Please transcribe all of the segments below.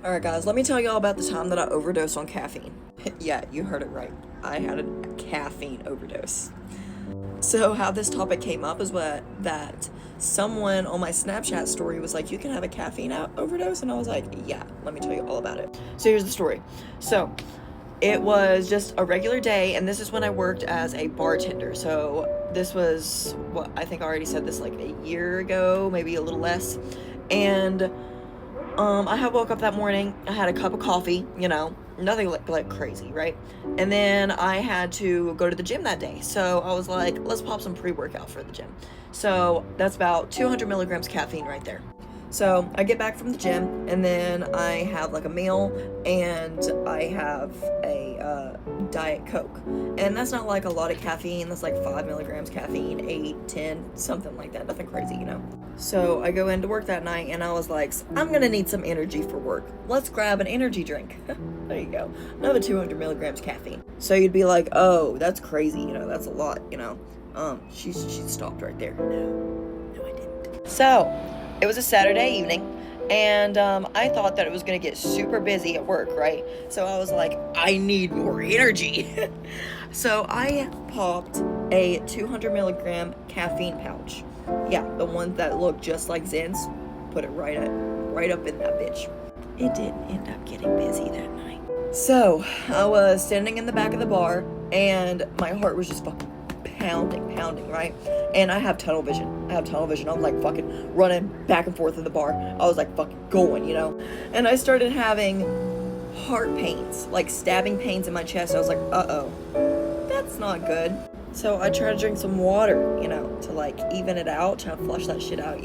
Alright guys, let me tell y'all about the time that I overdosed on caffeine. Yeah, you heard it right. I had a caffeine overdose. So how this topic came up is that someone on my Snapchat story was like, you can have a caffeine overdose, and I was like, yeah, let me tell you all about it. So here's the story. So it was just a regular day, and this is when I worked as a bartender. So this was what I think I already said this like a year ago, maybe a little less. And I had woke up that morning. I had a cup of coffee, nothing like crazy, right? And then I had to go to the gym that day. So I was like, let's pop some pre-workout for the gym. So that's about 200 milligrams caffeine right there. So I get back from the gym, and then I have like a meal, and I have a Diet Coke. And that's not like a lot of caffeine. That's like 5 milligrams caffeine, 8, 10, something like that. Nothing crazy. So I go into work that night, and I was like, I'm gonna need some energy for work. Let's grab an energy drink. There you go. Another 200 milligrams caffeine. So you'd be like, oh, that's crazy. That's a lot. She stopped right there. No, I didn't. So it was a Saturday evening, and I thought that it was going to get super busy at work, right? So I was like, I need more energy. So I popped a 200 milligram caffeine pouch. Yeah, the ones that look just like Zen's. Put it right up in that bitch. It didn't end up getting busy that night. So I was standing in the back of the bar, and my heart was just fucking pounding, right? And I have tunnel vision. I'm like fucking running back and forth in the bar. I was like fucking going, And I started having heart pains, like stabbing pains in my chest. I was like, uh-oh, that's not good. So I tried to drink some water, to like even it out, try to flush that shit out,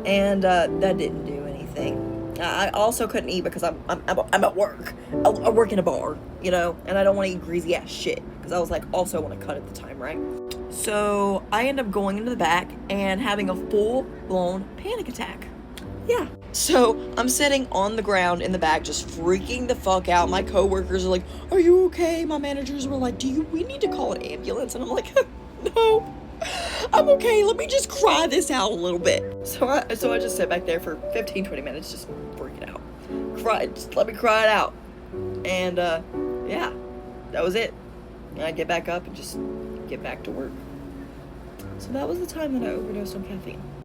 And that didn't do anything. I also couldn't eat because I'm at work. I work in a bar, and I don't want to eat greasy ass shit because I was like also want to cut at the time, right? So I end up going into the back and having a full-blown panic attack. Yeah. So I'm sitting on the ground in the back just freaking the fuck out. My coworkers are like, are you okay? My managers were like, we need to call an ambulance? And I'm like, no, I'm okay. Let me just cry this out a little bit. So I just sit back there for 15-20 minutes just freaking out. Just let me cry it out. And yeah, that was it. And I get back up and just get back to work. So that was the time that I overdosed on caffeine.